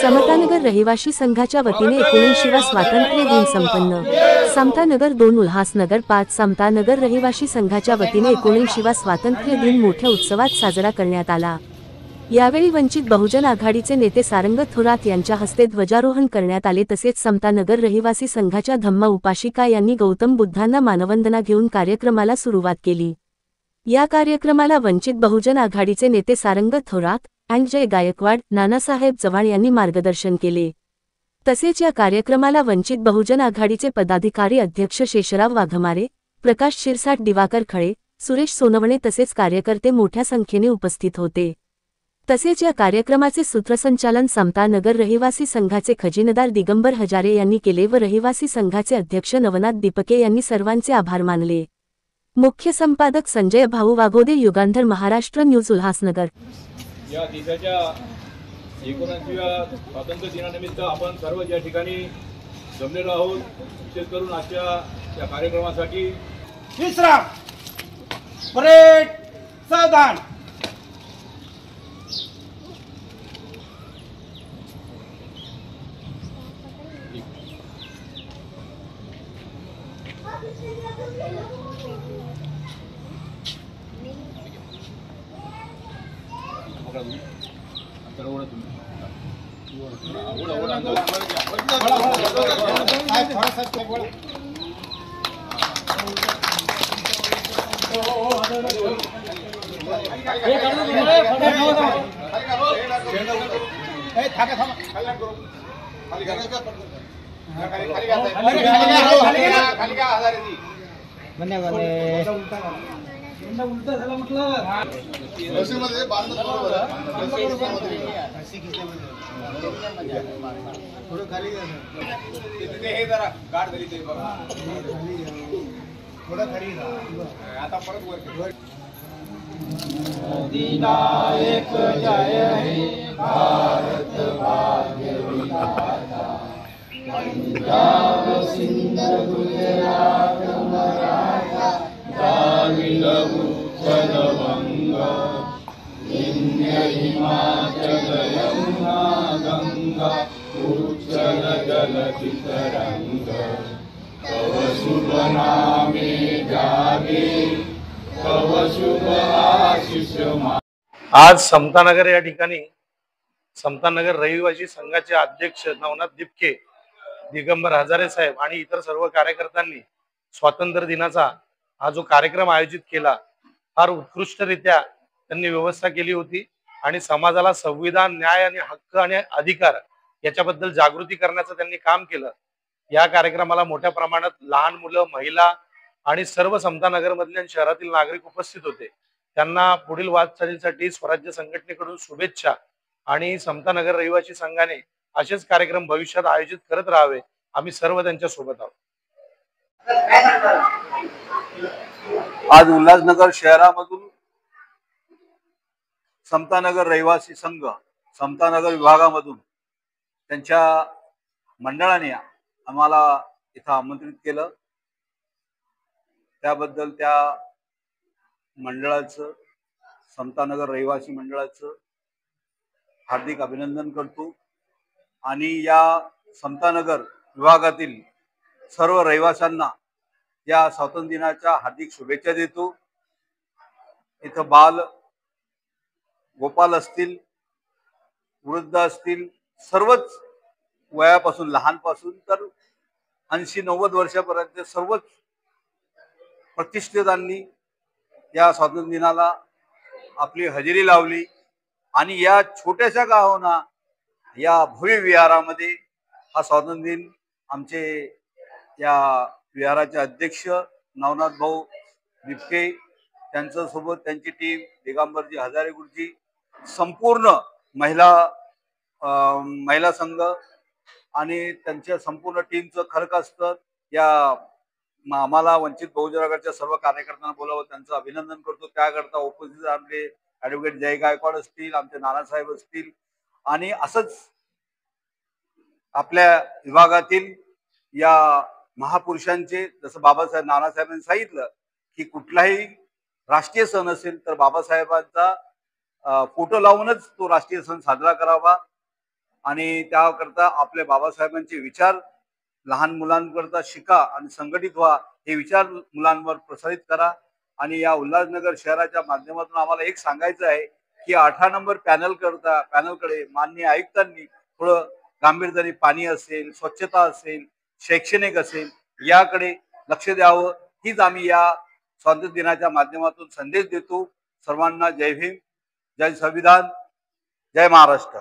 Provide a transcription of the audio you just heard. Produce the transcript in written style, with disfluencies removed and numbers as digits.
समतानगर रहिवासी संघाच्या वतीने 79वा स्वातंत्र्य दिन संपन्न। समतानगर 2 उल्हासनगर 5 समतानगर रहिवासी संघाच्या वतीने 79वा स्वातंत्र्य दिन मोठ्या उत्सवात साजरा करण्यात आला। यावेळी वंचित बहुजन आघाडीचे नेते सारंग थोरात यांच्या हस्ते ध्वजारोहण करण्यात आले। तसेच समतानगर रहिवासी संघाच्या धम्मा उपासिका यांनी गौतम बुद्धांना मानवंदना घेऊन कार्यक्रमाला सुरुवात केली। या कार्यक्रमाला वंचित बहुजन आघाडीचे नेते सारंग थोरात, जय गायकवाड, नानासाहेब चव्हाण यांनी मार्गदर्शन केले। तसेच या कार्यक्रमाला वंचित बहुजन आघाडीचे पदाधिकारी अध्यक्ष शेषराव वाघमारे, प्रकाश शिरसाट, दिवाकर खळे, सुरेश सोनवणे तसेच कार्यकर्ते मोठ्या संख्येने उपस्थित होते। तसेच या कार्यक्रमाचे सूत्रसंचालन समतानगर रहिवासी संघाचे खजिनदार दिगंबर हजारे यांनी केले व रहिवासी संघाचे अध्यक्ष नवनाथ दीपके यांनी सर्वांचे आभार मानले। मुख्य संपादक संजय भाऊ वाघोदे, युगांधर, महाराष्ट्र न्यूज, उल्हासनगर। या देशाच्या 79व्या स्वातंत्र्य दिनानिमित्त आपण सर्व ज्या ठिकाणी जमलेलो आहोत, विशेष करून आजच्या या कार्यक्रमासाठी विश्राम, परेड, सावधान। अधिनायक जय हे भारत भाग्य विधाता, पंजाब सिंध गुजरात मराठा द्राविड उत्कल बंगा, विंध्य हिमाचल यमुना गंगा, उच्चल जलधि तरंग, तव शुभ नामे जागे, तव शुभ आशीष। आज समतानगर या ठिकाणी समतानगर रहिवासी संघाचे अध्यक्ष नवनाथ दीपके, दिगंबर हजारे साहेब आणि इतर सर्व कार्यकर्त्यांनी स्वातंत्र्य दिनाचा हा जो कार्यक्रम आयोजित केला, फार उत्कृष्टरित्या त्यांनी व्यवस्था केली होती आणि समाजाला संविधान, न्याय आणि हक्क आणि अधिकार याच्याबद्दल जागृती करण्याचं त्यांनी काम केलं। या कार्यक्रमाला मोठ्या प्रमाणात लहान मुलं, महिला आणि सर्व समतानगर मधले आणि शहरातील नागरिक उपस्थित होते। त्यांना पुढील वाटचालीसाठी स्वराज्य संघटनेकडून शुभेच्छा आणि समतानगर रहिवासी संघाने असेच कार्यक्रम भविष्यात आयोजित करत राहावे, आम्ही सर्व त्यांच्या सोबत आहोत। आज उल्हासनगर शहरामधून समतानगर रहिवासी संघ समतानगर विभागामधून त्यांच्या मंडळाने आम्हाला इथं आमंत्रित केलं। त्याबद्दल त्या मंडळाचं, समतानगर रहिवासी मंडळाचं हार्दिक अभिनंदन करतो आणि या समतानगर विभागातील सर्व रहिवाशांना या स्वातंत्र्य दिनाच्या हार्दिक शुभेच्छा देतो। इथं बाल गोपाल असतील, वृद्ध असतील, सर्वच वयापासून लहानपासून तर 80-90 वर्षापर्यंत सर्वच प्रतिष्ठितांनी या स्वातंत्र्य दिनाला आपली हजेरी लावली आणि या छोट्याशा गावाना या भव्य विहारामध्ये हा स्वातंत्र्य दिन आमचे या विहाराचे अध्यक्ष नवनाथ भाऊ दीपके, त्यांच्या सोबत त्यांची टीम, दिगंबरजी हजारे गुरुजी, संपूर्ण महिला संघ आणि त्यांच्या संपूर्ण टीमचं खरं असतं। या आम्हाला वंचित बहुजन आघाडीच्या सर्व कार्यकर्त्यांना बोलावं, त्यांचं अभिनंदन करतो। त्याकरता उपस्थित आपले ॲडव्होकेट जय गायकवाड असतील, आमचे नानासाहेब असतील आणि असंच आपल्या विभागातील या महापुरुषांचे, जसं बाबासाहेब नानासाहेबांनी सांगितलं की कुठलाही राष्ट्रीय सण असेल तर बाबासाहेबांचा फोटो लावूनच तो राष्ट्रीय सण साजरा करावा आणि त्याकरता आपल्या बाबासाहेबांचे विचार लहान मुलांकरता शिका आणि संघटित व्हा, हे विचार मुलांवर प्रसारित करा. आणि या उल्हासनगर शहराच्या माध्यमातून आम्हाला एक सांगायचं आहे की 18 नंबर पॅनलकडे माननीय आयुक्तांनी थोडं गांभीर्याने पाणी असेल, स्वच्छता असेल, शैक्षणिक असेल याकडे लक्ष द्यावं, हीच आम्ही या स्वातंत्र्य दिनाच्या माध्यमातून संदेश देतो. सर्वांना जय भीम, जय संविधान, जय महाराष्ट्र.